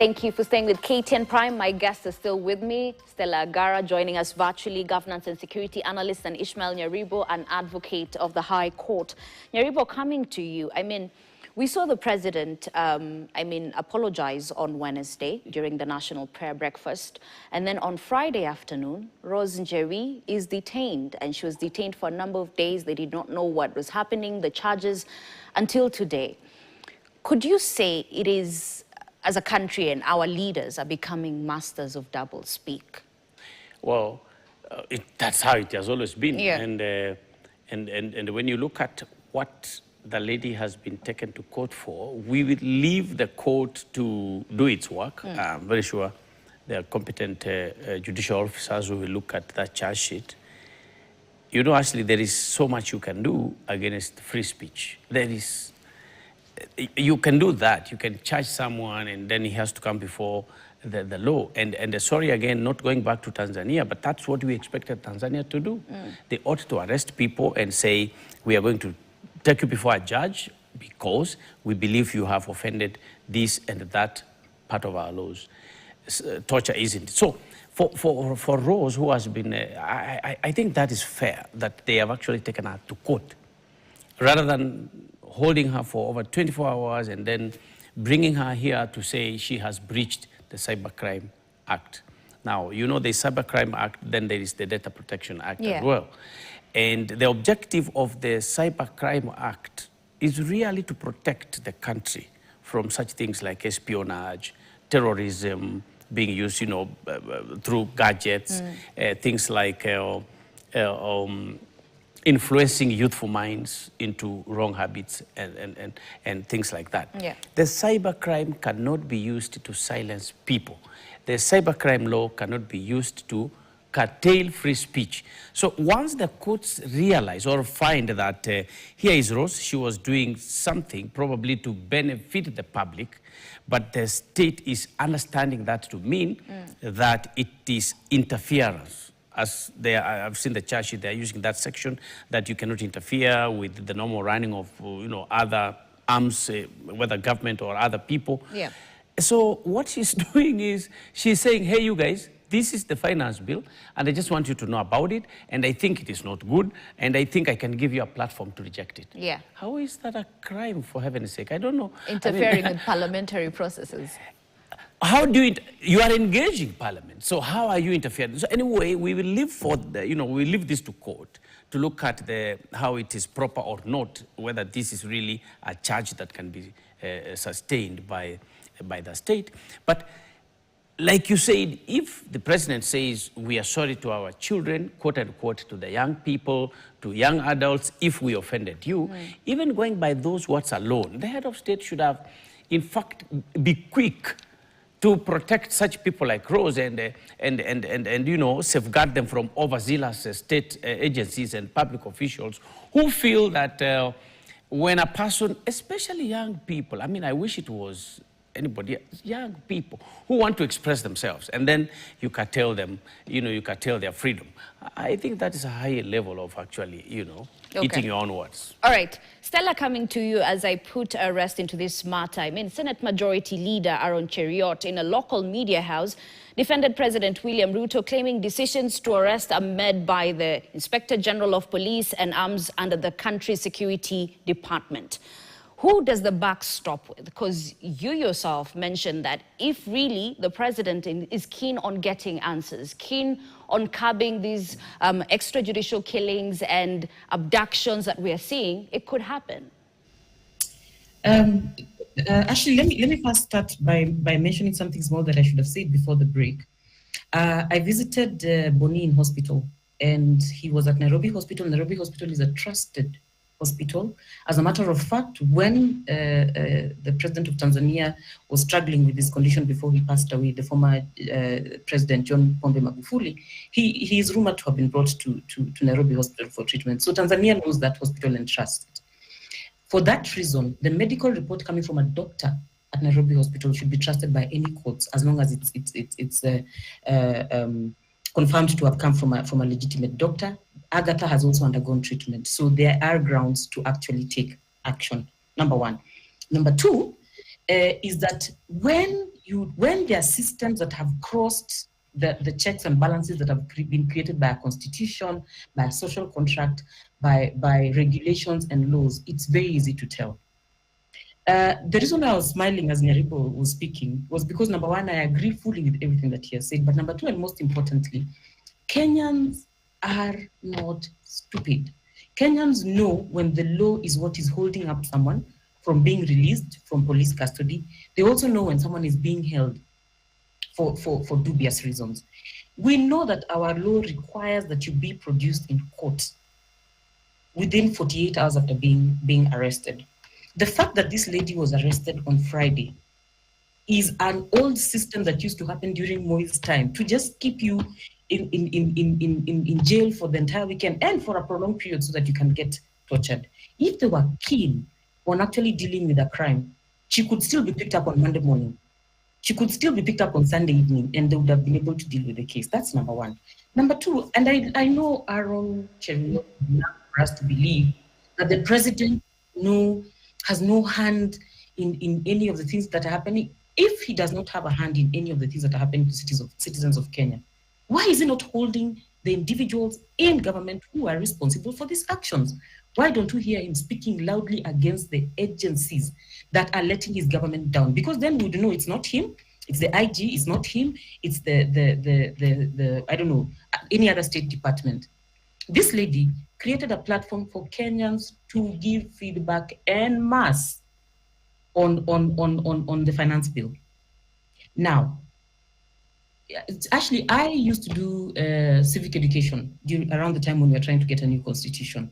Thank you for staying with KTN Prime. My guests are still with me. Stella Agara joining us virtually, governance and security analyst, and Ishmael Nyaribo, an advocate of the High Court. Nyaribo, coming to you, we saw the president, apologize on Wednesday during the national prayer breakfast. And then on Friday afternoon, Rose Njeri is detained, and she was detained for a number of days. They did not know what was happening, the charges, until today. Could you say it is, as a country, and our leaders are becoming masters of double speak? Well, that's how it has always been. Yeah. And when you look at what the lady has been taken to court for, we will leave the court to do its work. I'm very sure there are competent judicial officers who will look at that charge sheet. You know, actually, there is so much you can do against free speech. You can do that. You can charge someone and then he has to come before the law. And sorry, again, not going back to Tanzania, but that's what we expected Tanzania to do. They ought to arrest people and say, we are going to take you before a judge because we believe you have offended this and that part of our laws. Torture isn't. So for Rose, who has been, I think that is fair, that they have actually taken her to court rather than holding her for over 24 hours and then bringing her here to say she has breached the Cybercrime Act. Now, you know, the Cybercrime Act, then there is the Data Protection Act as well. And the objective of the Cybercrime Act is really to protect the country from such things like espionage, terrorism, being used, you know, through gadgets, things like influencing youthful minds into wrong habits and things like that. The cybercrime cannot be used to silence people. The cybercrime law cannot be used to curtail free speech. So once the courts realize or find that here is Rose, she was doing something probably to benefit the public, but the state is understanding that to mean that it is interference. As I've seen the charge sheet, they're using that section that you cannot interfere with the normal running of other arms, whether government or other people. So what she's doing is she's saying, hey, you guys, this is the finance bill, and I just want you to know about it, and I think it is not good, and I think I can give you a platform to reject it. How is that a crime, for heaven's sake? I don't know. Interfering with parliamentary processes. How do you are engaging parliament, so how are you interfering? So anyway, we will leave we leave this to court to look at how it is proper or not, whether this is really a charge that can be sustained by the state. But like you said, if the president says, we are sorry to our children, quote unquote, to the young people, to young adults, if we offended you, even going by those words alone, the head of state should have, in fact, be quick to protect such people like Rose and safeguard them from overzealous state agencies and public officials who feel that when a person, especially young people, I wish it was anybody, young people who want to express themselves, and then you curtail them, you curtail their freedom. I think that is a higher level of actually, eating your own words. All right. Stella, coming to you as I put a rest into this matter. Senate Majority Leader Aaron Cheriot in a local media house defended President William Ruto, claiming decisions to arrest are made by the Inspector General of Police and Arms under the country's security department. Who does the buck stop with? Because you yourself mentioned that if really the president is keen on getting answers, keen on curbing these extrajudicial killings and abductions that we are seeing, it could happen. Actually, let me first start by mentioning something small that I should have said before the break. I visited Boni in hospital, and he was at Nairobi Hospital. Nairobi Hospital is a trusted hospital. As a matter of fact, when the president of Tanzania was struggling with his condition before he passed away, the former president, John Pombe Magufuli, he is rumored to have been brought to Nairobi Hospital for treatment. So Tanzania knows that hospital and trusts it. For that reason, the medical report coming from a doctor at Nairobi Hospital should be trusted by any courts as long as it's confirmed to have come from a legitimate doctor. Agatha has also undergone treatment, so there are grounds to actually take action, number one. Number two is that when when there are systems that have crossed the checks and balances that have been created by a constitution, by a social contract, by regulations and laws, it's very easy to tell. The reason I was smiling as Nyaribo was speaking was because, number one, I agree fully with everything that he has said, but number two, and most importantly, Kenyans are not stupid. Kenyans know when the law is what is holding up someone from being released from police custody. They also know when someone is being held for dubious reasons. We know that our law requires that you be produced in court within 48 hours after being arrested. The fact that this lady was arrested on Friday is an old system that used to happen during Moi's time to just keep you in jail for the entire weekend and for a prolonged period so that you can get tortured. If they were keen on actually dealing with a crime, she could still be picked up on Monday morning. She could still be picked up on Sunday evening and they would have been able to deal with the case. That's number one. Number two, and I know Aaron Cheruiyot would like for us to believe that the president has no hand in any of the things that are happening. If he does not have a hand in any of the things that are happening to citizens of Kenya, why is he not holding the individuals in government who are responsible for these actions? Why don't we hear him speaking loudly against the agencies that are letting his government down? Because then we would know it's not him, it's the IG, it's not him, it's the I don't know, any other state department. This lady created a platform for Kenyans to give feedback en masse on the finance bill. Now, actually, I used to do civic education around the time when we were trying to get a new constitution.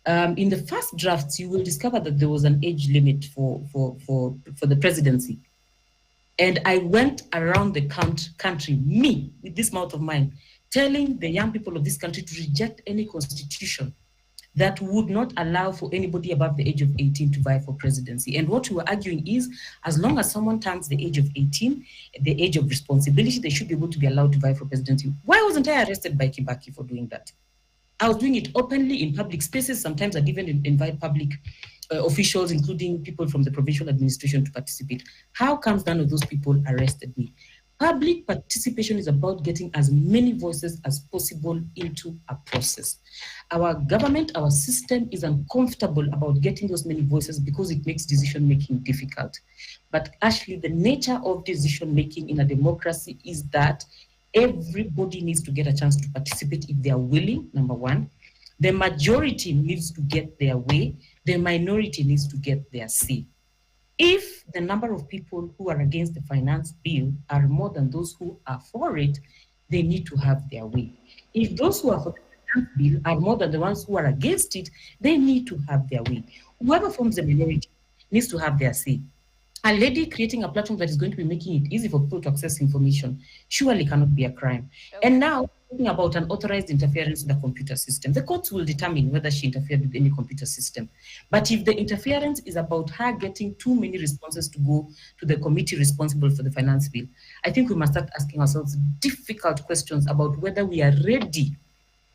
In the first drafts, you will discover that there was an age limit for the presidency. And I went around the country, me, with this mouth of mine, telling the young people of this country to reject any constitution that would not allow for anybody above the age of 18 to vie for presidency. And what we were arguing is, as long as someone turns the age of 18, the age of responsibility, they should be able to be allowed to vie for presidency. Why wasn't I arrested by Kibaki for doing that? I was doing it openly in public spaces. Sometimes I'd even invite public officials, including people from the provincial administration, to participate. How comes none of those people arrested me? Public participation is about getting as many voices as possible into a process. Our government, our system is uncomfortable about getting those many voices because it makes decision-making difficult. But actually, the nature of decision-making in a democracy is that everybody needs to get a chance to participate if they are willing, number one. The majority needs to get their way. The minority needs to get their say. If the number of people who are against the finance bill are more than those who are for it, they need to have their way. If those who are for the finance bill are more than the ones who are against it, they need to have their way. Whoever forms the minority needs to have their say. A lady creating a platform that is going to be making it easy for people to access information surely cannot be a crime. Okay. And now, talking about an authorized interference in the computer system, the courts will determine whether she interfered with any computer system. But if the interference is about her getting too many responses to go to the committee responsible for the finance bill, I think we must start asking ourselves difficult questions about whether we are ready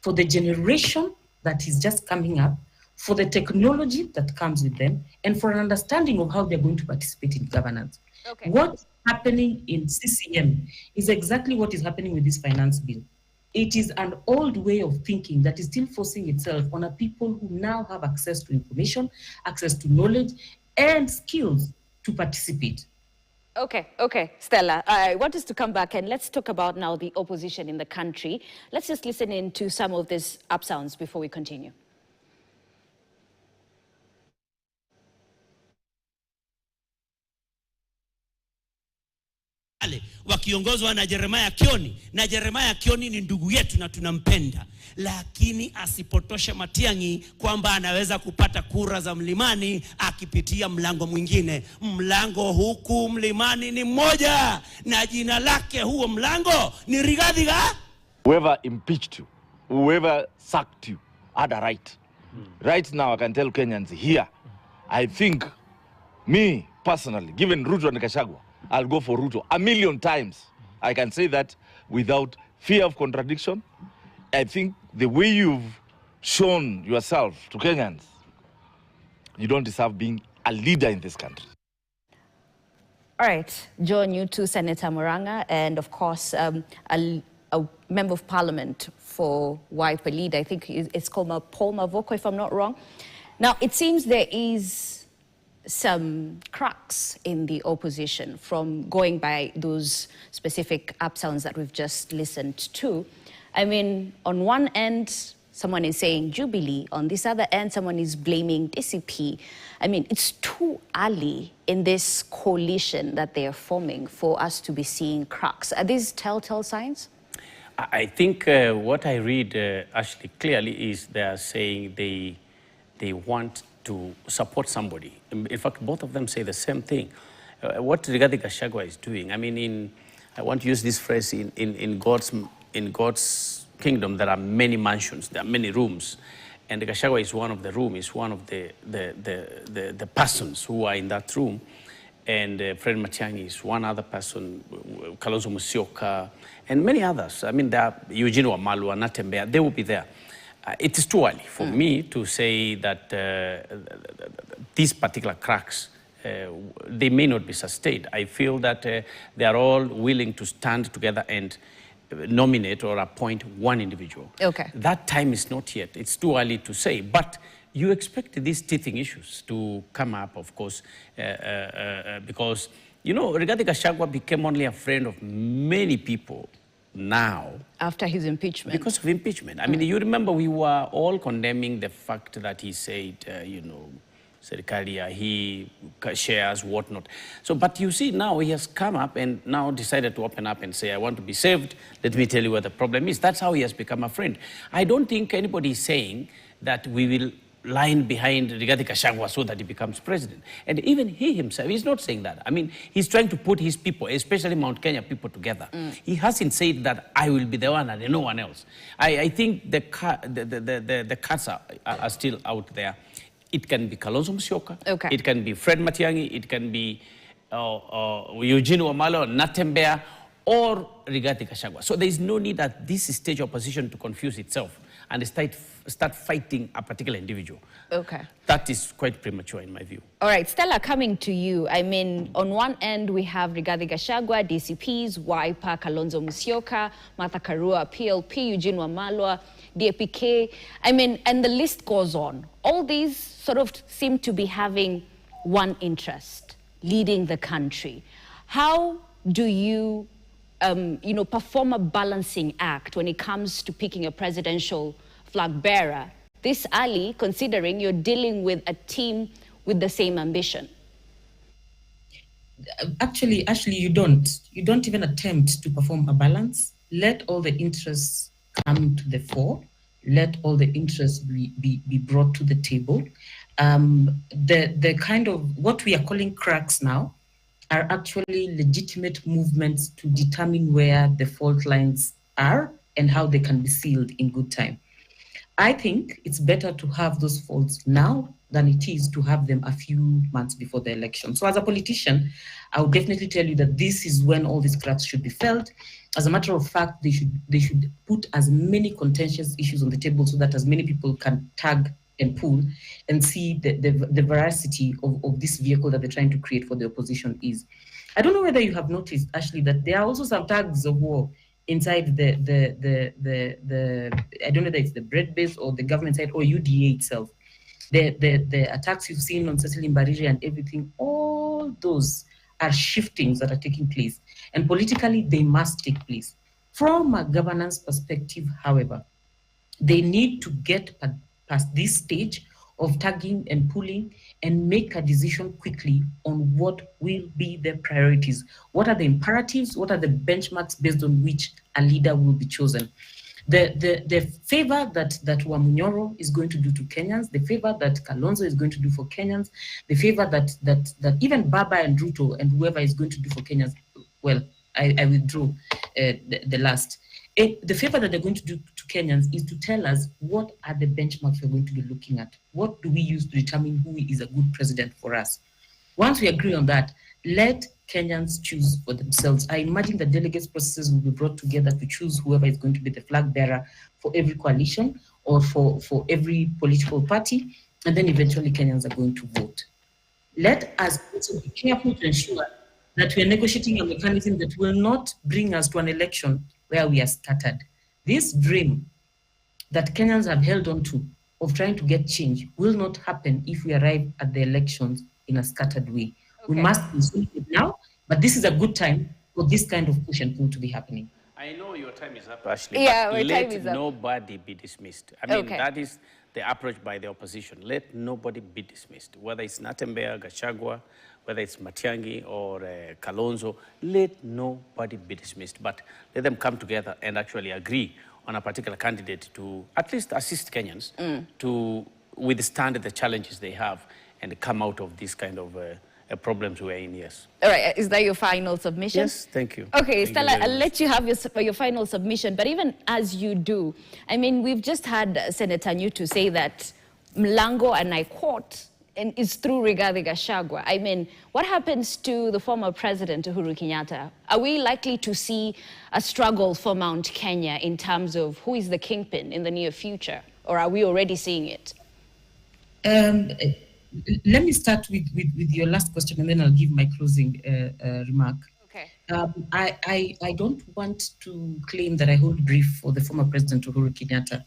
for the generation that is just coming up, for the technology that comes with them, and for an understanding of how they're going to participate in governance. Okay. What's happening in CCM is exactly what is happening with this finance bill. It is an old way of thinking that is still forcing itself on a people who now have access to information, access to knowledge, and skills to participate. Okay, Stella, I want us to come back and let's talk about now the opposition in the country. Let's just listen in to some of these up sounds before we continue. Wakiongozwa na Jeremiah Kioni, na Jeremiah Kioni ni ndugu yetu na tunampenda, lakini asipotoshe Matiang'i kwamba anaweza kupata kura za mlimani akipitia mlango mwingine. Mlango huku mlimani ni mmoja na jina lake huo mlango ni Rigathi. Whoever impeached you, whoever sacked you had a right. Right now I can tell Kenyans here, I think me personally, given Ruto and Gachagua, I'll go for Ruto 1,000,000 times. I can say that without fear of contradiction. I think the way you've shown yourself to Kenyans, you don't deserve being a leader in this country. All right, John, you too, Senator Muranga, and of course, a member of parliament for Wiper Lead. I think it's called Paul Mavoko, if I'm not wrong. Now, it seems there is some cracks in the opposition from going by those specific up sounds that we've just listened to. I mean, on one end, someone is saying Jubilee. On this other end, someone is blaming DCP. I mean, it's too early in this coalition that they are forming for us to be seeing cracks. Are these telltale signs? I think what I read actually clearly is they are saying they want to support somebody. In fact, both of them say the same thing. What Rigathi Gachagua is doing, I mean, I want to use this phrase, in God's kingdom, there are many mansions, there are many rooms. And Gachagua is one of the rooms, is one of the persons who are in that room. And Fred Matiang'i is one other person, Kalonzo Musyoka, and many others. I mean, there are Eugene Wamalwa, Natembeya, they will be there. It is too early for me to say that these particular cracks, they may not be sustained. I feel that they are all willing to stand together and nominate or appoint one individual. Okay. That time is not yet. It's too early to say. But you expect these teething issues to come up, of course, because, you know, Rigathi Gachagua became only a friend of many people now. After his impeachment. Because of impeachment. I mean, you remember we were all condemning the fact that he said, you know, Serikalia, he shares, whatnot. So, but you see now he has come up and now decided to open up and say, I want to be saved. Let me tell you what the problem is. That's how he has become a friend. I don't think anybody is saying that we will line behind Rigathi Gachagua so that he becomes president. And even he himself, he's not saying that. I mean, he's trying to put his people, especially Mount Kenya people, together. He hasn't said that I will be the one and no one else. I think the cards are still out there. It can be Kalonzo Musyoka, okay. It can be Fred Matiang'i, it can be Eugene Wamalwa, Natembeya, or Rigathi Gachagua. So there is no need at this stage of opposition to confuse itself and start fighting a particular individual. Okay. That is quite premature in my view. All right, Stella, coming to you. I mean, on one end, we have Rigathi Gachagua, DCPs, Wiper, Kalonzo Musyoka, Martha Karua, PLP, Eugene Wamalwa, DAPK. I mean, and the list goes on. All these sort of seem to be having one interest, leading the country. How do you, perform a balancing act when it comes to picking a presidential flag bearer this early, considering you're dealing with a team with the same ambition? Actually, you don't even attempt to perform a balance. Let all the interests come to the fore. Let all the interests be brought to the table. The kind of what we are calling cracks now are actually legitimate movements to determine where the fault lines are and how they can be sealed in good time. I think it's better to have those faults now than it is to have them a few months before the election. So as a politician, I would definitely tell you that this is when all these cracks should be felt. As a matter of fact, they should put as many contentious issues on the table so that as many people can tag and pull and see the veracity of this vehicle that they're trying to create for the opposition is. I don't know whether you have noticed, Ashley, that there are also some tags of war inside the I don't know whether it's the bread base or the government side or UDA itself. The attacks you've seen on Cecily Mbariri and everything, all those are shiftings that are taking place. And politically, they must take place. From a governance perspective, however, they need to get past this stage of tagging and pulling and make a decision quickly on what will be the priorities. What are the imperatives? What are the benchmarks based on which a leader will be chosen? The favor that Wamunyoro is going to do to Kenyans, the favor that Kalonzo is going to do for Kenyans, the favor that even Baba and Ruto and whoever is going to do for Kenyans, well, I withdraw the last. The favor that they're going to do to Kenyans is to tell us what are the benchmarks we're going to be looking at. What do we use to determine who is a good president for us? Once we agree on that, let Kenyans choose for themselves. I imagine the delegates processes will be brought together to choose whoever is going to be the flag bearer for every coalition or for every political party, and then eventually Kenyans are going to vote. Let us also be careful to ensure that we are negotiating a mechanism that will not bring us to an election where we are scattered. This dream that Kenyans have held on to of trying to get change will not happen if we arrive at the elections in a scattered way. We must consolidate it now, but this is a good time for this kind of push and pull to be happening. I know your time is up, Ashley, Yeah, but my time is let up. nobody be dismissed. I mean, that is the approach by the opposition. Let nobody be dismissed, whether it's Natembeya, Gachagua, whether it's Matiang'i or Kalonzo, let nobody be dismissed, but let them come together and actually agree on a particular candidate to at least assist Kenyans to withstand the challenges they have and come out of this kind of problems we're in, yes. All right, is that your final submission? Yes, thank you. Okay, Thank Stella, you very I'll let you have your final submission, but even as you do, I mean, we've just had Senator Nyutu say that Mlango, and I quote, is through Rigathi Gachagua. I mean, what happens to the former president, Uhuru Kenyatta? Are we likely to see a struggle for Mount Kenya in terms of who is the kingpin in the near future? Or are we already seeing it? Let me start with your last question, and then I'll give my closing remark. Okay. I don't want to claim that I hold brief for the former president, Uhuru Kenyatta.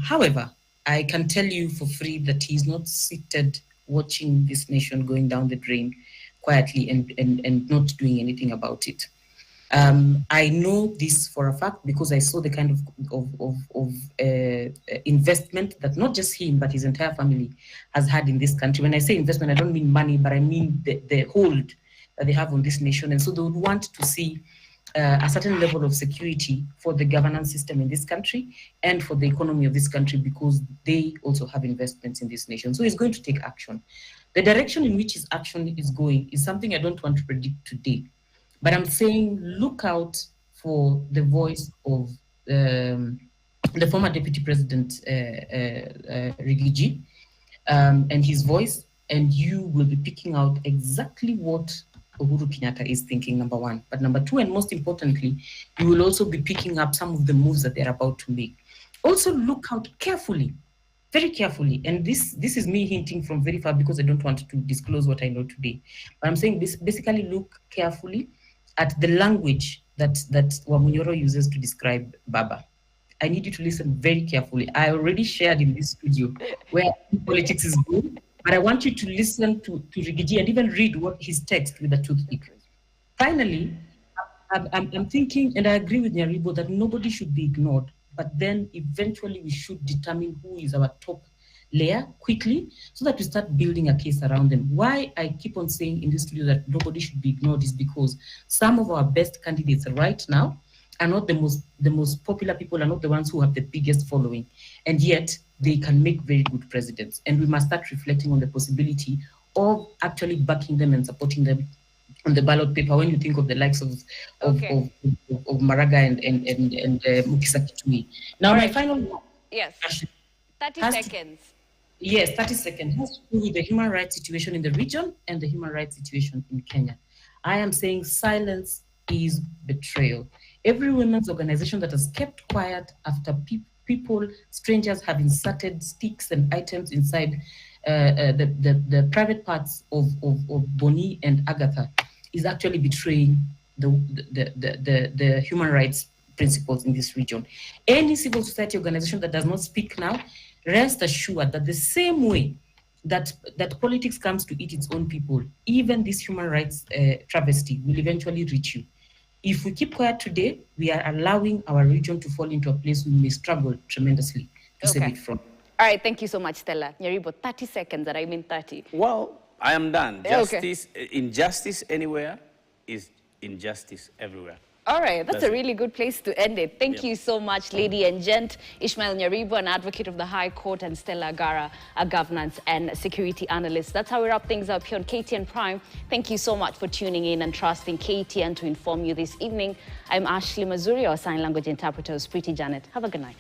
However, I can tell you for free that he's not seated watching this nation going down the drain quietly and not doing anything about it. I know this for a fact because I saw the kind of investment that not just him, but his entire family has had in this country. When I say investment, I don't mean money, but I mean the hold that they have on this nation. And so they would want to see a certain level of security for the governance system in this country and for the economy of this country because they also have investments in this nation. So he's going to take action. The direction in which his action is going is something I don't want to predict today. But I'm saying look out for the voice of the former Deputy President, Rigiji, and his voice, and you will be picking out exactly what Uhuru Kenyatta is thinking, number one. But number two, and most importantly, you will also be picking up some of the moves that they're about to make. Also look out carefully, very carefully, and this is me hinting from very far because I don't want to disclose what I know today. But I'm saying this, basically look carefully at the language that Wamunyoro uses to describe Baba. I need you to listen very carefully. I already shared in this studio where politics is going, but I want you to listen to Rigiji and even read what his text with a toothpick. Finally, I'm thinking, and I agree with Nyaribo, that nobody should be ignored, but then eventually we should determine who is our top layer quickly so that we start building a case around them. Why I keep on saying in this studio that nobody should be ignored is because some of our best candidates right now are not the most popular people, are not the ones who have the biggest following, and yet they can make very good presidents. And we must start reflecting on the possibility of actually backing them and supporting them on the ballot paper when you think of the likes of Maraga and Mukisa Kitui. Now, my final... Yes, 30 seconds. Yes, 30 seconds. Has to do with the human rights situation in the region and the human rights situation in Kenya. I am saying silence is betrayal. Every women's organization that has kept quiet after people, strangers have inserted sticks and items inside the private parts of Boni and Agatha is actually betraying the human rights principles in this region. Any civil society organization that does not speak now, rest assured that the same way that politics comes to eat its own people, even this human rights travesty will eventually reach you. If we keep quiet today, we are allowing our region to fall into a place we may struggle tremendously to save it from. All right, thank you so much, Stella. Nyaribo, 30 seconds, and I mean 30. Well, I am done. Justice, injustice anywhere is injustice everywhere. All right, that's a really good place to end it. Thank you so much, lady and gent. Ishmael Nyaribo, an advocate of the High Court, and Stella Agara, a governance and security analyst. That's how we wrap things up here on KTN Prime. Thank you so much for tuning in and trusting KTN to inform you this evening. I'm Ashley Mazuri, our sign language interpreter, Pretty Janet. Have a good night.